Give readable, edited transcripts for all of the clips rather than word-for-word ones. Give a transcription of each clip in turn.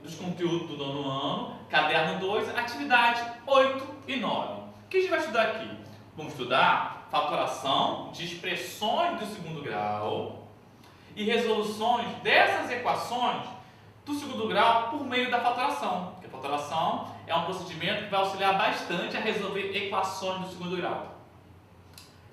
dos conteúdos do nono ano, caderno 2, atividade 8 e 9. O que a gente vai estudar aqui? Vamos estudar fatoração de expressões do segundo grau e resoluções dessas equações do segundo grau por meio da fatoração. Porque a fatoração é um procedimento que vai auxiliar bastante a resolver equações do segundo grau.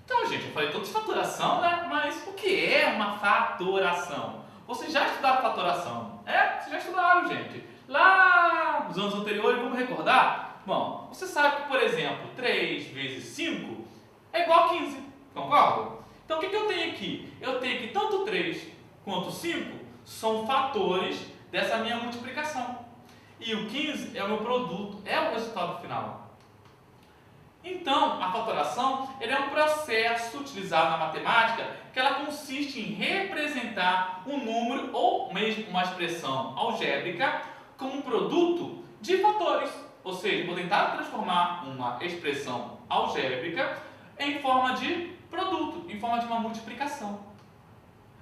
Então, gente, eu falei tudo de fatoração, né? Mas o que é uma fatoração? Vocês já estudaram fatoração? Vocês já estudaram, gente. Lá nos anos anteriores, vamos recordar? Bom, você sabe que, por exemplo, 3 vezes 5 é igual a 15, concorda? Então, o que eu tenho aqui? Eu tenho que tanto 3 quanto 5 são fatores dessa minha multiplicação. E o 15 é o meu produto, é o resultado final. Então, a fatoração é um processo utilizado na matemática que ela consiste em representar um número ou mesmo uma expressão algébrica como um produto de fatores. Ou seja, vou tentar transformar uma expressão algébrica em forma de produto, em forma de uma multiplicação.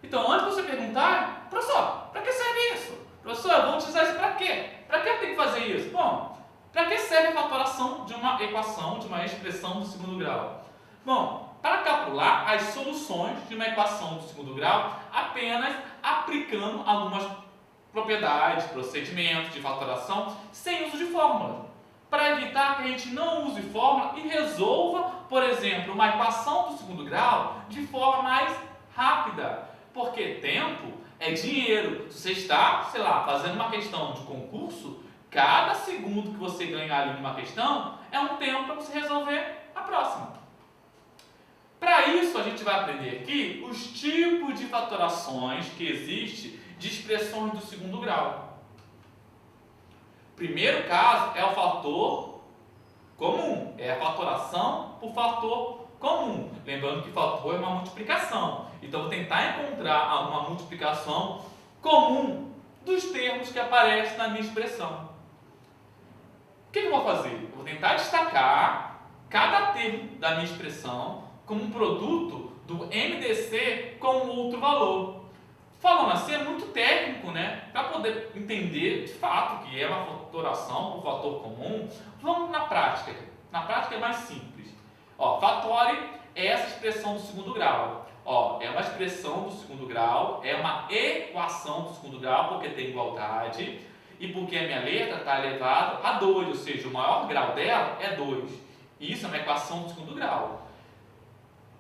Então, antes de você perguntar, professor, para que serve isso? Professor, eu vou utilizar isso para quê? Para que eu tenho que fazer isso? Bom, para que serve a fatoração de uma equação, de uma expressão do segundo grau? Bom, para calcular as soluções de uma equação do segundo grau, apenas aplicando algumas propriedades, procedimentos de fatoração, sem uso de fórmula. Para evitar que a gente não use fórmula e resolva, por exemplo, uma equação do segundo grau de forma mais rápida. Porque tempo é dinheiro. Se você está, sei lá, fazendo uma questão de concurso, cada segundo que você ganhar ali numa questão é um tempo para você resolver a próxima. Para isso, a gente vai aprender aqui os tipos de fatorações que existem de expressões do segundo grau. Primeiro caso é o fator comum, é a fatoração por fator comum. Lembrando que fator é uma multiplicação. Então, vou tentar encontrar alguma multiplicação comum dos termos que aparecem na minha expressão. O que eu vou fazer? Eu vou tentar destacar cada termo da minha expressão como um produto do MDC com outro valor. Falando assim, é muito técnico, né? Para poder entender de fato que é uma fatoração por fator comum, vamos na prática. Na prática é mais simples. Fatore é essa expressão do segundo grau. É uma expressão do segundo grau, é uma equação do segundo grau, porque tem igualdade. E porque a minha letra está elevada a 2, ou seja, o maior grau dela é 2. Isso é uma equação do segundo grau.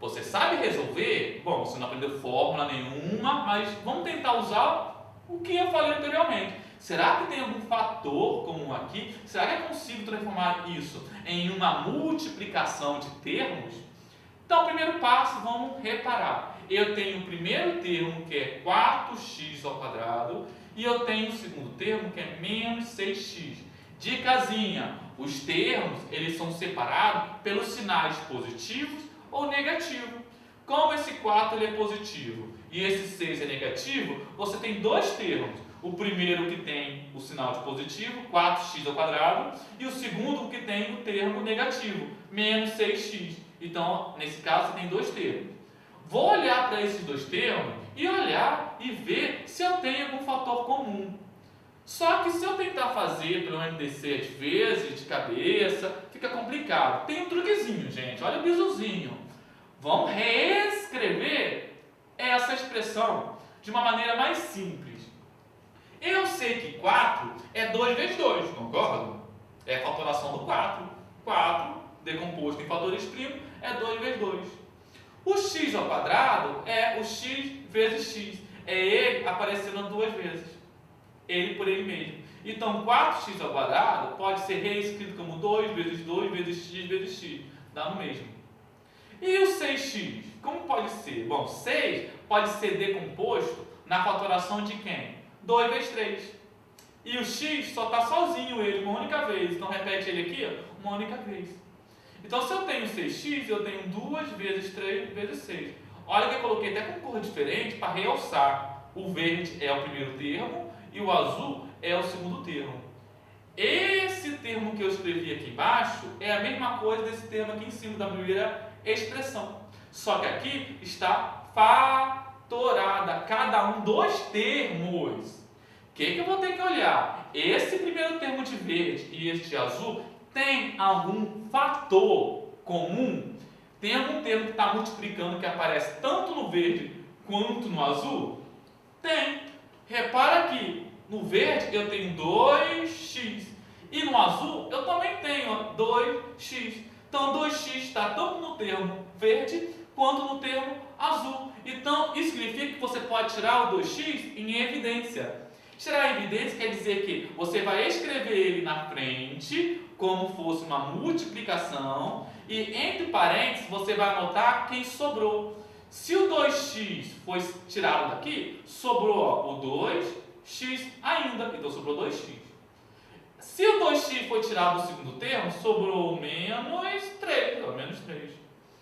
Você sabe resolver? Bom, você não aprendeu fórmula nenhuma, mas vamos tentar usar o que eu falei anteriormente. Será que tem algum fator comum aqui? Será que eu consigo transformar isso em uma multiplicação de termos? Então, primeiro passo, vamos reparar. Eu tenho o primeiro termo, que é 4x ao quadrado, e eu tenho o segundo termo, que é menos 6x. Dicasinha, os termos eles são separados pelos sinais positivos ou negativos. Como esse 4 ele é positivo e esse 6 é negativo, você tem dois termos. O primeiro que tem o sinal de positivo, 4x ao quadrado, e o segundo que tem o termo negativo, menos 6x. Então, nesse caso, você tem dois termos. Vou olhar para esses dois termos e olhar e ver se eu tenho algum fator comum. Só que se eu tentar fazer pelo MDC às vezes, de cabeça, fica complicado. Tem um truquezinho, gente. Olha o bizuzinho. Vamos reescrever essa expressão de uma maneira mais simples. Eu sei que 4 é 2 vezes 2, concorda? É a fatoração do 4. 4 decomposto em fatores primos é 2 vezes 2. O x ao quadrado é o x vezes x. É ele aparecendo duas vezes. Ele por ele mesmo. Então, 4x ao quadrado pode ser reescrito como 2 vezes 2 vezes x vezes x. Dá no mesmo. E o 6x? Como pode ser? Bom, 6 pode ser decomposto na fatoração de quem? 2 vezes 3. E o x só está sozinho ele, uma única vez. Então, repete ele aqui, uma única vez. Então, se eu tenho 6x, eu tenho 2 vezes 3 vezes 6. Olha que eu coloquei até com cor diferente para realçar. O verde é o primeiro termo e o azul é o segundo termo. Esse termo que eu escrevi aqui embaixo é a mesma coisa desse termo aqui em cima da primeira expressão. Só que aqui está fatorada cada um dos termos que eu vou ter que olhar? Esse primeiro termo de verde e este de azul tem algum fator comum? Tem algum termo que está multiplicando que aparece tanto no verde quanto no azul? Tem. Repara que no verde eu tenho 2x e no azul eu também tenho 2x. Então 2x está tanto no termo verde quanto no termo azul. Então isso significa que você pode tirar o 2x em evidência. Tirar em evidência quer dizer que você vai escrever ele na frente como fosse uma multiplicação e entre parênteses você vai anotar quem sobrou. Se o 2x foi tirado daqui, sobrou ó, o 2x ainda, então sobrou 2x. Se o 2x foi tirado do segundo termo, sobrou menos 3, ó, menos 3.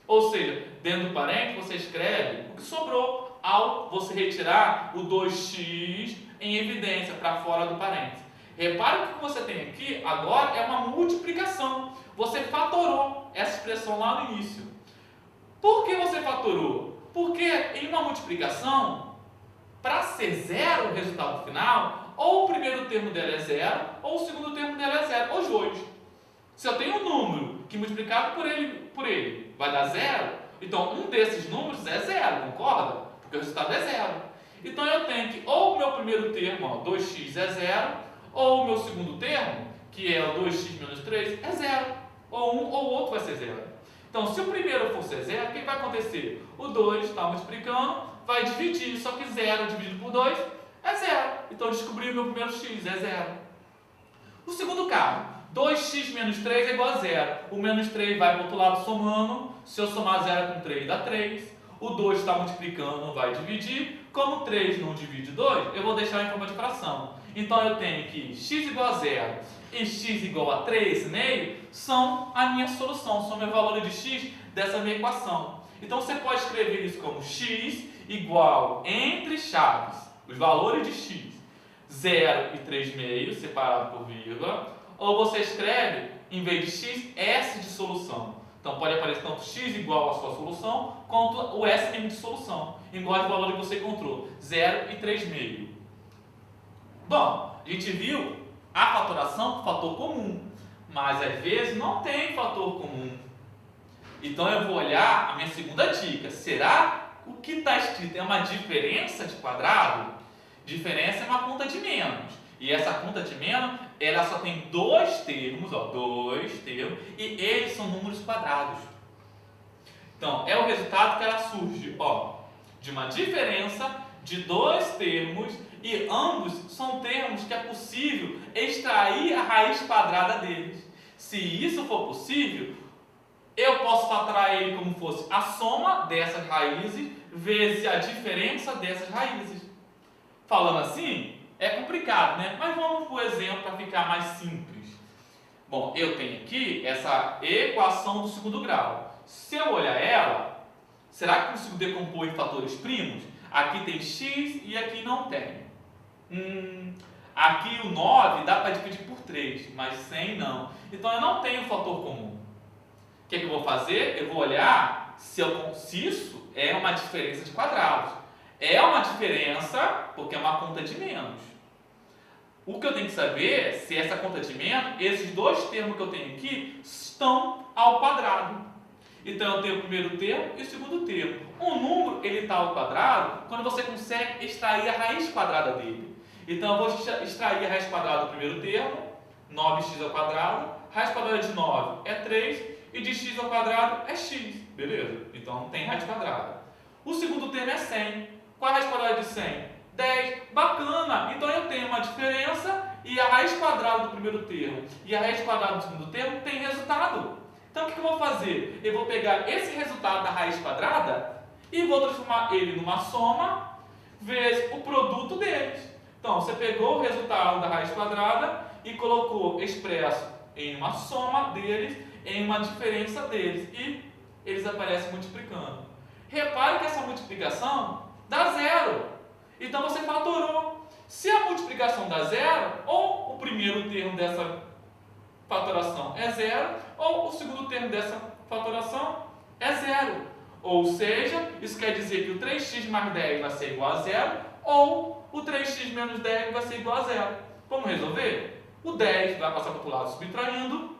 Ou seja, dentro do parênteses você escreve o que sobrou ao você retirar o 2x em evidência para fora do parênteses. Repare que o que você tem aqui agora é uma multiplicação. Você fatorou essa expressão lá no início. Por que você fatorou? Porque em uma multiplicação, para ser zero o resultado final, ou o primeiro termo dela é zero, ou o segundo termo dela é zero, ou os dois. Se eu tenho um número que multiplicado por ele vai dar zero, então um desses números é zero, concorda? Porque o resultado é zero. Então eu tenho que ou o meu primeiro termo, ó, 2x é zero, ou o meu segundo termo, que é o 2x menos 3, é zero. Ou um ou o outro vai ser zero. Então, se o primeiro for ser zero, o que vai acontecer? O 2 está multiplicando, vai dividir, só que 0 dividido por 2 é zero. Então, eu descobri o meu primeiro x, é zero. O segundo caso, 2x menos 3 é igual a zero. O menos 3 vai para o outro lado somando. Se eu somar 0 com 3, dá 3. O 2 está multiplicando, vai dividir. Como 3 não divide 2, eu vou deixar em forma de fração. Então, eu tenho que x igual a 0 e x igual a 3,5 são a minha solução, são meus valores de x dessa minha equação. Então, você pode escrever isso como x igual, entre chaves, os valores de x, 0 e 3,5, separado por vírgula, ou você escreve, em vez de x, s de solução. Então, pode aparecer tanto x igual à sua solução, quanto o s mesmo de solução, igual ao valor que você encontrou, 0 e 3,5. Bom, a gente viu a fatoração, fator comum, mas às vezes não tem fator comum. Então eu vou olhar a minha segunda dica. Será o que está escrito é uma diferença de quadrado? Diferença é uma conta de menos. E essa conta de menos, ela só tem dois termos, ó, dois termos, e eles são números quadrados. Então é o resultado que ela surge, ó, de uma diferença de dois termos e ambos são termos que é possível extrair a raiz quadrada deles. Se isso for possível, eu posso fatorar ele como fosse a soma dessas raízes vezes a diferença dessas raízes. Falando assim, é complicado, né? Mas vamos para o exemplo para ficar mais simples. Bom, eu tenho aqui essa equação do segundo grau. Se eu olhar ela, será que eu consigo decompor em fatores primos? Aqui tem x e aqui não tem. Aqui o 9 dá para dividir por 3, mas 100 não. Então eu não tenho fator comum. O que eu vou fazer? Eu vou olhar se isso é uma diferença de quadrados. É uma diferença porque é uma conta de menos. O que eu tenho que saber é se essa conta de menos, esses dois termos que eu tenho aqui, estão ao quadrado. Então eu tenho o primeiro termo e o segundo termo. Um número ele está ao quadrado quando você consegue extrair a raiz quadrada dele. Então eu vou extrair a raiz quadrada do primeiro termo, 9x ao quadrado, raiz quadrada de 9 é 3 e de x ao quadrado é x, beleza? Então tem raiz quadrada. O segundo termo é 100. Qual é a raiz quadrada de 100? 10. Bacana! Então eu tenho uma diferença e a raiz quadrada do primeiro termo e a raiz quadrada do segundo termo tem resultado. Então o que eu vou fazer? Eu vou pegar esse resultado da raiz quadrada e vou transformar ele numa soma vezes o produto deles. Então, você pegou o resultado da raiz quadrada e colocou expresso em uma soma deles, em uma diferença deles. E eles aparecem multiplicando. Repare que essa multiplicação dá zero. Então, você fatorou. Se a multiplicação dá zero, ou o primeiro termo dessa fatoração é zero, ou o segundo termo dessa fatoração é zero. Ou seja, isso quer dizer que o 3x mais 10 vai ser igual a zero, ou o 3x menos 10 vai ser igual a zero. Vamos resolver? O 10 vai passar para o outro lado subtraindo,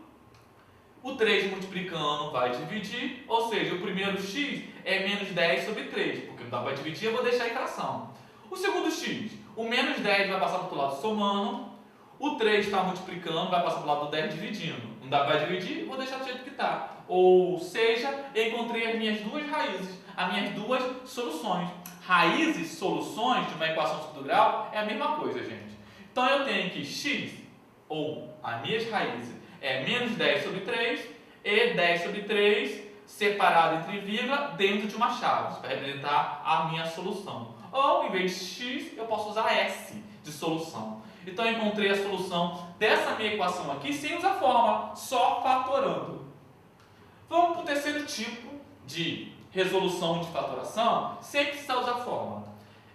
o 3 multiplicando vai dividir, ou seja, o primeiro x é menos 10 sobre 3, porque não dá para dividir, eu vou deixar em fração. O segundo x, o menos 10 vai passar para o outro lado somando, o 3 está multiplicando, vai passar para o lado do 10 dividindo. Não dá para dividir, vou deixar do jeito que está. Ou seja, eu encontrei as minhas duas raízes, as minhas duas soluções. Raízes, soluções de uma equação de segundo grau é a mesma coisa, gente. Então eu tenho que x, ou as minhas raízes, é menos 10 sobre 3 e 10 sobre 3 separado entre vírgula dentro de uma chave, para representar a minha solução. Ou, em vez de x, eu posso usar s de solução. Então eu encontrei a solução dessa minha equação aqui sem usar fórmula, só fatorando. Vamos para o terceiro tipo de resolução de fatoração, sem precisar usar fórmula.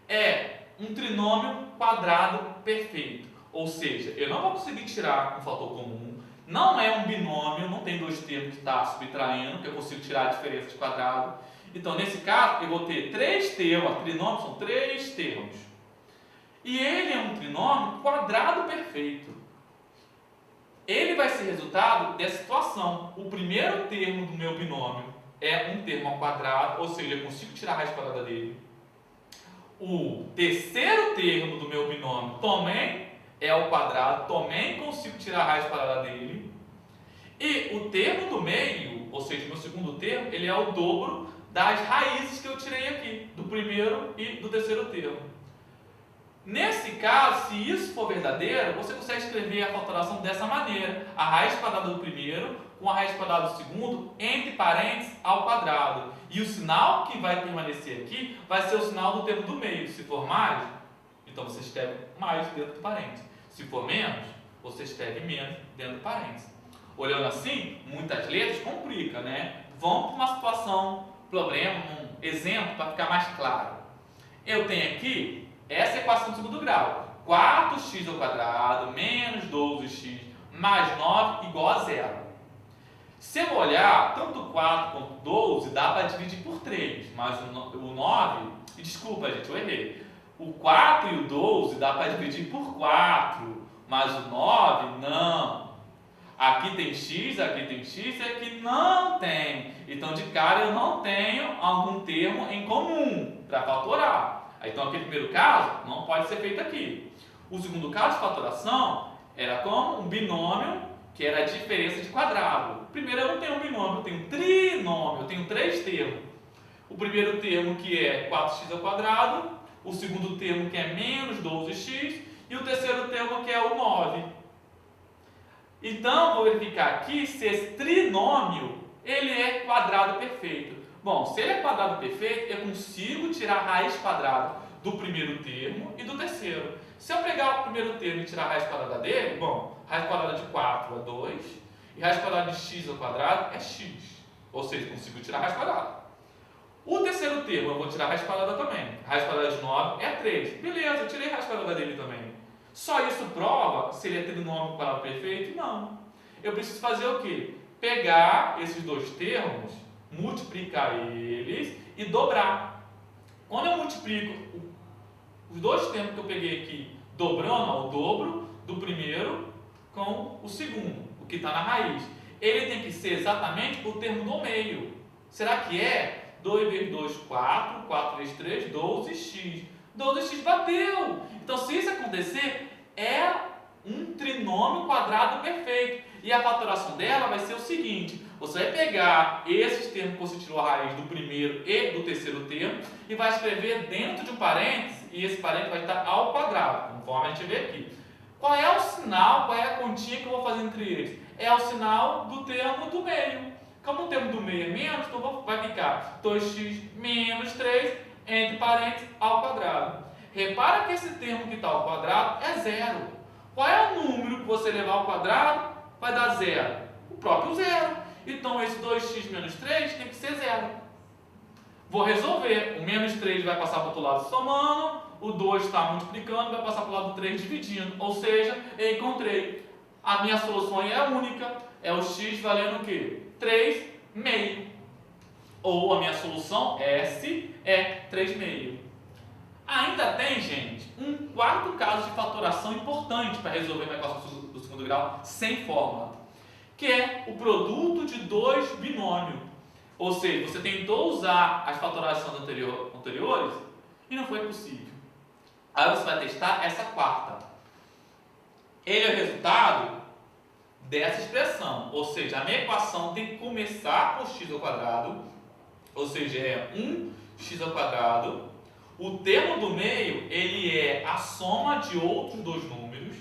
É um trinômio quadrado perfeito. Ou seja, eu não vou conseguir tirar um fator comum, não é um binômio, não tem dois termos que está subtraindo, que eu consigo tirar a diferença de quadrado. Então, nesse caso, eu vou ter três termos, trinômio são três termos. E ele é um trinômio quadrado perfeito. Ele vai ser resultado dessa situação. O primeiro termo do meu binômio é um termo ao quadrado, ou seja, eu consigo tirar a raiz quadrada dele. O terceiro termo do meu binômio também é ao quadrado, também consigo tirar a raiz quadrada dele. E o termo do meio, ou seja, o meu segundo termo, ele é o dobro das raízes que eu tirei aqui, do primeiro e do terceiro termo. Nesse caso, se isso for verdadeiro, você consegue escrever a fatoração dessa maneira. A raiz quadrada do primeiro com a raiz quadrada do segundo, entre parênteses, ao quadrado. E o sinal que vai permanecer aqui vai ser o sinal do termo do meio. Se for mais, então você escreve mais dentro do parênteses. Se for menos, você escreve menos dentro do parênteses. Olhando assim, muitas letras complica, né? Vamos para uma situação, problema, um exemplo para ficar mais claro. Eu tenho aqui essa equação de segundo grau. 4x ao quadrado menos 12x mais 9 igual a zero. Se eu olhar, tanto 4 quanto 12 dá para dividir por 3, mas o 9, desculpa gente, eu errei. O 4 e o 12 dá para dividir por 4, mas o 9 não. Aqui tem x e aqui não tem. Então, de cara, eu não tenho algum termo em comum para fatorar. Então, aquele primeiro caso não pode ser feito aqui. O segundo caso de fatoração era como um binômio, que era a diferença de quadrado. Primeiro, eu não tenho um binômio, eu tenho um trinômio, eu tenho três termos. O primeiro termo que é 4x ao quadrado, o segundo termo que é menos 12x e o terceiro termo que é o 9. Então, vou verificar aqui se esse trinômio ele é quadrado perfeito. Bom, se ele é quadrado perfeito, eu consigo tirar a raiz quadrada do primeiro termo e do terceiro. Se eu pegar o primeiro termo e tirar a raiz quadrada dele, bom, raiz quadrada de 4 é 2 e raiz quadrada de x ao quadrado é x. Ou seja, consigo tirar a raiz quadrada. O terceiro termo eu vou tirar a raiz quadrada também. Raiz quadrada de 9 é 3. Beleza, eu tirei a raiz quadrada dele também. Só isso prova se ele é trinômio quadrado perfeito? Não. Eu preciso fazer o quê? Pegar esses dois termos, multiplicar eles e dobrar. Quando eu multiplico os dois termos que eu peguei aqui, dobrando ao dobro do primeiro com o segundo, o que está na raiz, ele tem que ser exatamente o termo do meio. Será que é 2 vezes 2, 4, 4 vezes 3, 12x. 12x bateu! Então, se isso acontecer, é um trinômio quadrado perfeito. E a fatoração dela vai ser o seguinte: você vai pegar esses termos que você tirou a raiz do primeiro e do terceiro termo e vai escrever dentro de um parênteses, e esse parênteses vai estar ao quadrado, conforme a gente vê aqui. Qual é o sinal, qual é a continha que eu vou fazer entre eles? É o sinal do termo do meio. Como o termo do meio é menos, então vai ficar 2x menos 3 entre parênteses ao quadrado. Repara que esse termo que está ao quadrado é zero. Qual é o número que você levar ao quadrado? Vai dar zero. O próprio zero. Então, esse 2x menos 3 tem que ser zero. Vou resolver. O menos 3 vai passar para o outro lado somando. O 2 está multiplicando, vai passar para o lado 3 dividindo. Ou seja, eu encontrei. A minha solução é única. É o x valendo o quê? 3 meio. Ou a minha solução S é 3 meio. Ainda tem, gente, um quarto caso de fatoração importante para resolver uma equação do segundo grau sem fórmula, que é o produto de dois binômios. Ou seja, você tentou usar as fatorações anteriores e não foi possível. Aí você vai testar essa quarta. Ele é o resultado dessa expressão, ou seja, a minha equação tem que começar por x ao quadrado, ou seja, é 1x ao quadrado. O termo do meio, ele é a soma de outros dois números,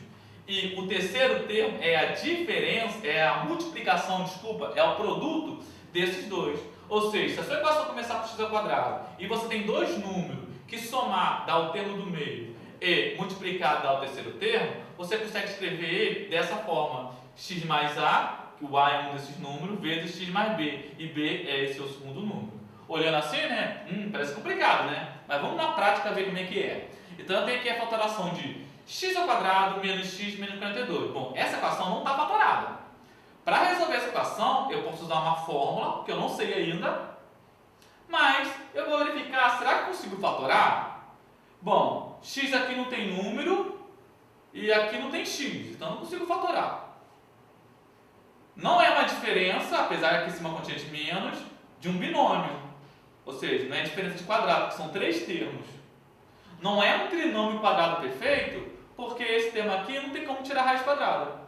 e o terceiro termo é a diferença, é a multiplicação, desculpa, é o produto desses dois. Ou seja, se a sua equação começar por x ao quadrado e você tem dois números que somar dá o termo do meio e multiplicar dá o terceiro termo, você consegue escrever ele dessa forma: x mais a, que o a é um desses números, vezes x mais b, e b é esse o segundo número. Olhando assim, né? Parece complicado, né? Mas vamos na prática ver como é que é. Então eu tenho aqui a fatoração de x ao quadrado menos x menos 42. Bom, essa equação não está fatorada. Para resolver essa equação, eu posso usar uma fórmula, que eu não sei ainda, mas eu vou verificar, será que consigo fatorar? Bom, x aqui não tem número e aqui não tem x, então não consigo fatorar. Não é uma diferença, apesar de aqui ser uma quantia de menos, de um binômio. Ou seja, não é diferença de quadrado, porque são três termos. Não é um trinômio quadrado perfeito, porque esse termo aqui não tem como tirar raiz quadrada.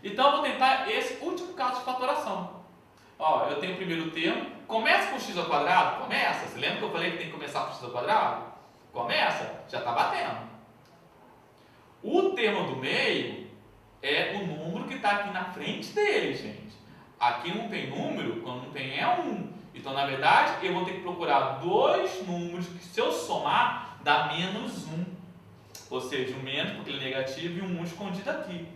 Então eu vou tentar esse último caso de fatoração. Ó, eu tenho o primeiro termo, começa com x ao quadrado? Começa. Você lembra que eu falei que tem que começar com x ao quadrado? Começa, já está batendo. O termo do meio é o número que está aqui na frente dele, gente. Aqui não tem número, quando não tem é 1. Então, na verdade, eu vou ter que procurar dois números que, se eu somar, dá menos 1. Ou seja, um menos porque ele é negativo e um 1 escondido aqui.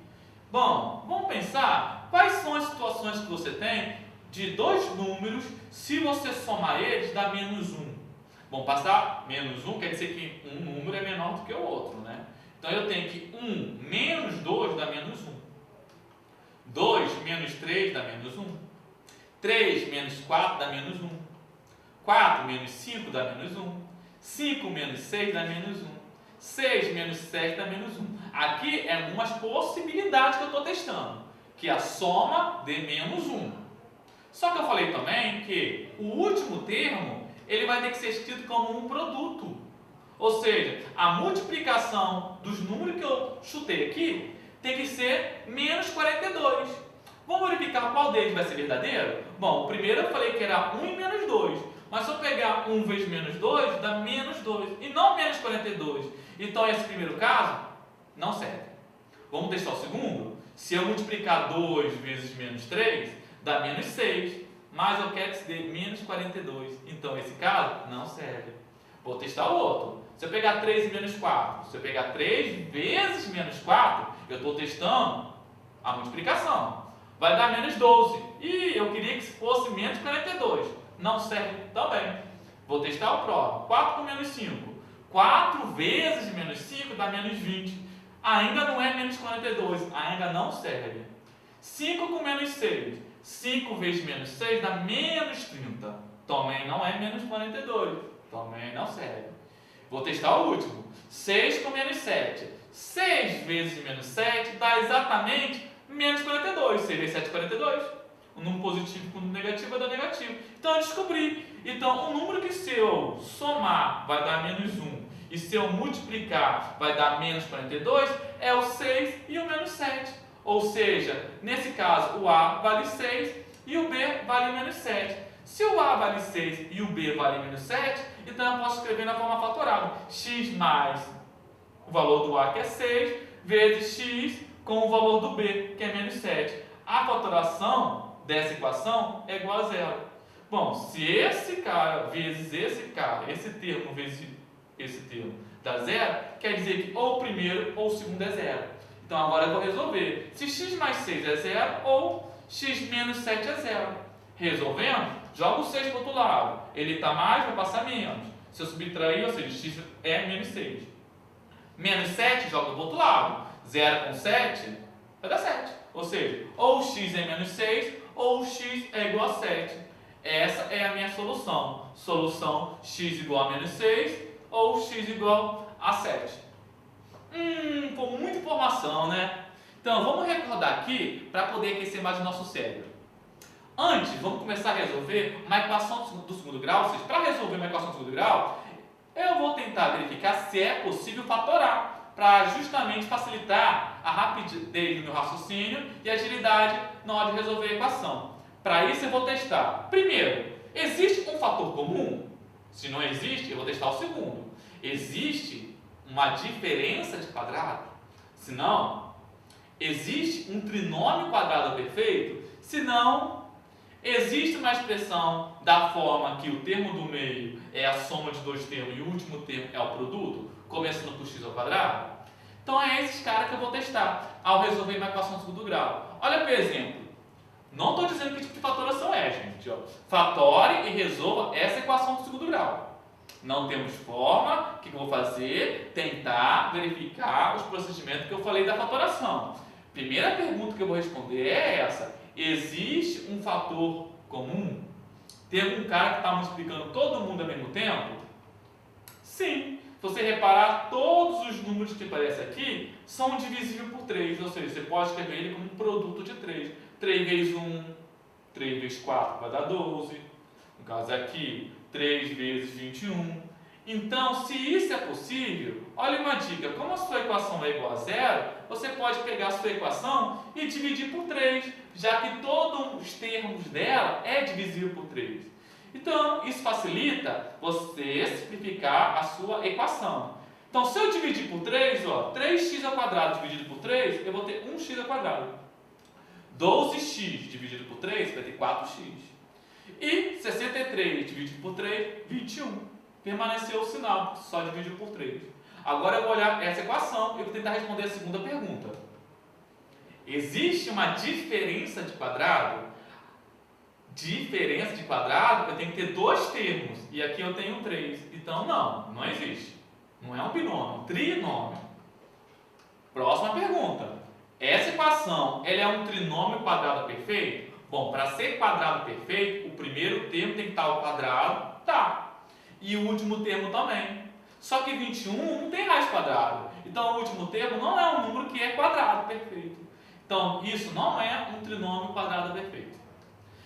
Bom, vamos pensar quais são as situações que você tem de dois números, se você somar eles, dá menos 1. Bom, passar menos 1 quer dizer que um número é menor do que o outro, né? Então, eu tenho que 1 menos 2 dá menos 1. 2 menos 3 dá menos 1. 3 menos 4 dá menos 1. 4 menos 5 dá menos 1. 5 menos 6 dá menos 1. 6 menos 7 dá menos 1. Aqui é algumas possibilidades que eu estou testando, que a soma dê menos 1. Só que eu falei também que o último termo ele vai ter que ser escrito como um produto. Ou seja, a multiplicação dos números que eu chutei aqui tem que ser menos 42. Vamos verificar qual deles vai ser verdadeiro? Bom, o primeiro eu falei que era 1 e menos 2. Mas se eu pegar 1 vezes menos 2, dá menos 2. E não menos 42. Então, esse primeiro caso não serve. Vamos testar o segundo? Se eu multiplicar 2 vezes menos 3, dá menos 6. Mas eu quero que se dê menos 42. Então, esse caso não serve. Vou testar o outro. Se eu pegar 3 e menos 4, se eu pegar 3 vezes menos 4, eu estou testando a multiplicação. Vai dar menos 12. E eu queria que fosse menos 42. Não serve também. Vou testar o próximo. 4 com menos 5. 4 vezes menos 5 dá menos 20. Ainda não é menos 42. Ainda não serve. 5 com menos 6. 5 vezes menos 6 dá menos 30. Também não é menos 42. Também não serve. Vou testar o último. 6 com menos 7. 6 vezes menos 7 dá exatamente menos 42. 6 vezes 7 é 42. O número positivo com o número negativo vai dar negativo. Então eu descobri. Então o número que se eu somar vai dar menos 1 e se eu multiplicar vai dar menos 42 é o 6 e o menos 7. Ou seja, nesse caso o A vale 6 e o B vale menos 7. Se o A vale 6 e o B vale menos 7, então eu posso escrever na forma fatorada. X mais o valor do A, que é 6, vezes X com o valor do B, que é menos 7. A fatoração dessa equação é igual a zero. Bom, se esse cara vezes esse cara, esse termo vezes esse termo dá zero, quer dizer que ou o primeiro ou o segundo é zero. Então agora eu vou resolver se x mais 6 é zero ou x menos 7 é zero. Resolvendo, joga o 6 para o outro lado. Ele está mais, vai passar menos. Se eu subtrair, ou seja, x é menos 6. Menos 7, joga para o outro lado. 0 com 7 vai dar 7. Ou seja, ou x é menos 6 ou x é igual a 7. Essa é a minha solução. Solução x igual a menos 6 ou x igual a 7. Com muita informação, né? Então, vamos recordar aqui para poder aquecer mais o nosso cérebro. Antes, vamos começar a resolver uma equação do segundo grau. Ou seja, para resolver uma equação do segundo grau, eu vou tentar verificar se é possível fatorar, para justamente facilitar a rapidez do meu raciocínio e a agilidade na hora de resolver a equação. Para isso, eu vou testar. Primeiro, existe um fator comum? Se não existe, eu vou testar o segundo. Existe uma diferença de quadrado? Se não, existe um trinômio quadrado perfeito? Se não, existe uma expressão da forma que o termo do meio é a soma de dois termos e o último termo é o produto, começando por x ao quadrado? Então é esses caras que eu vou testar ao resolver uma equação de segundo grau. Olha para o exemplo. Não estou dizendo que tipo de fatoração é, gente. Fatore e resolva essa equação do segundo grau. Não temos forma, o que eu vou fazer? Tentar verificar os procedimentos que eu falei da fatoração. Primeira pergunta que eu vou responder é essa. Existe um fator comum? Tem algum cara que está multiplicando todo mundo ao mesmo tempo? Sim. Se você reparar, todos os números que aparecem aqui são divisíveis por 3. Ou seja, você pode escrever ele como um produto de 3. 3 vezes 1, 3 vezes 4 vai dar 12. No caso aqui, 3 vezes 21. Então, se isso é possível, olha uma dica. Como a sua equação é igual a zero, você pode pegar a sua equação e dividir por 3, já que todos os termos dela é divisível por 3. Então, isso facilita você simplificar a sua equação. Então, se eu dividir por 3, 3x ao quadrado dividido por 3, eu vou ter 1x ao quadrado. 12x dividido por 3 vai ter 4x. E 63 dividido por 3, 21. Permaneceu o sinal, só dividiu por 3. Agora eu vou olhar essa equação e vou tentar responder a segunda pergunta. Existe uma diferença de quadrado? Diferença de quadrado, eu tenho que ter dois termos. E aqui eu tenho 3. Então não existe. Não é um binômio, é um trinômio. Próxima pergunta. Essa equação, ela é um trinômio quadrado perfeito? Bom, para ser quadrado perfeito, o primeiro termo tem que estar ao quadrado, tá. E o último termo também. Só que 21 não tem raiz quadrada. Então o último termo não é um número que é quadrado perfeito. Então isso não é um trinômio quadrado perfeito.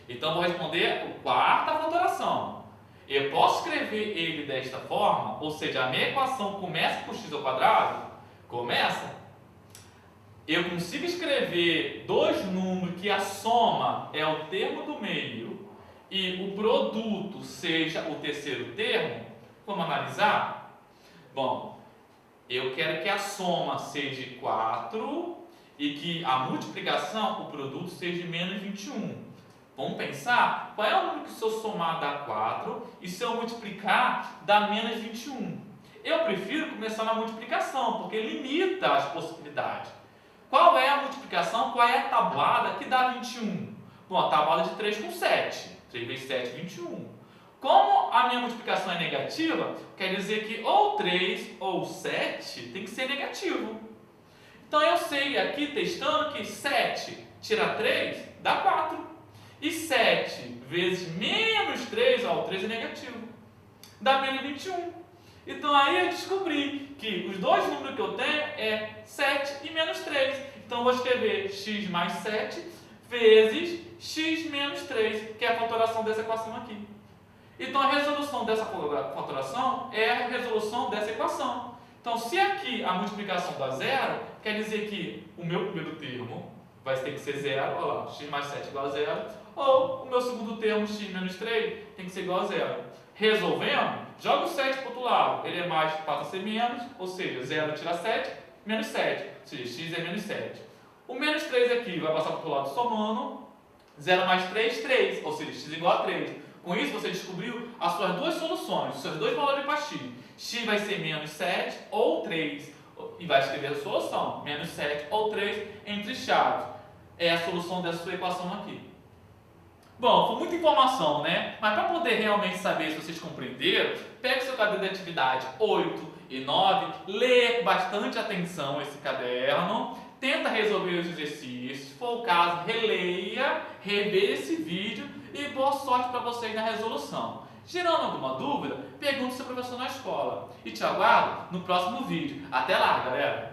Então vou responder a quarta fatoração. Eu posso escrever ele desta forma, ou seja, a minha equação começa por x ao quadrado? Começa. Eu consigo escrever dois números que a soma é o termo do meio e o produto seja o terceiro termo? Vamos analisar? Bom, eu quero que a soma seja 4 e que a multiplicação, o produto, seja menos 21. Vamos pensar? Qual é o número que se eu somar dá 4 e se eu multiplicar dá menos 21? Eu prefiro começar na multiplicação, porque limita as possibilidades. Qual é a multiplicação? Qual é a tabuada que dá 21? Bom, a tabuada de 3 com 7. 3 vezes 7, 21. Como a minha multiplicação é negativa, quer dizer que ou 3 ou 7 tem que ser negativo. Então eu sei aqui, testando, que 7 tira 3 dá 4. E 7 vezes menos 3, o 3 é negativo, dá menos 21. Então aí eu descobri que os dois números que eu tenho é 7 e menos 3. Então eu vou escrever x mais 7 vezes x menos 3, que é a fatoração dessa equação aqui. Então a resolução dessa fatoração é a resolução dessa equação. Então se aqui a multiplicação dá zero, quer dizer que o meu primeiro termo vai ter que ser zero, olha lá, x mais 7 igual a zero, ou o meu segundo termo, x menos 3, tem que ser igual a zero. Resolvendo, joga o 7 para o outro lado, ele é mais, passa a ser menos, ou seja, 0 tira 7, menos 7, ou seja, x é menos 7. O menos 3 aqui vai passar para o outro lado somando, 0 mais 3, 3, ou seja, x é igual a 3. Com isso você descobriu as suas duas soluções, os seus dois valores para x. X vai ser menos 7 ou 3, e vai escrever a solução, menos 7 ou 3 entre chaves. É a solução dessa sua equação aqui. Bom, foi muita informação, né? Mas para poder realmente saber se vocês compreenderam, pegue seu caderno de atividade 8 e 9, lê com bastante atenção esse caderno, tenta resolver os exercícios, se for o caso, releia, reveja esse vídeo e boa sorte para vocês na resolução. Gerando alguma dúvida, pergunte ao seu professor na escola. E te aguardo no próximo vídeo. Até lá, galera!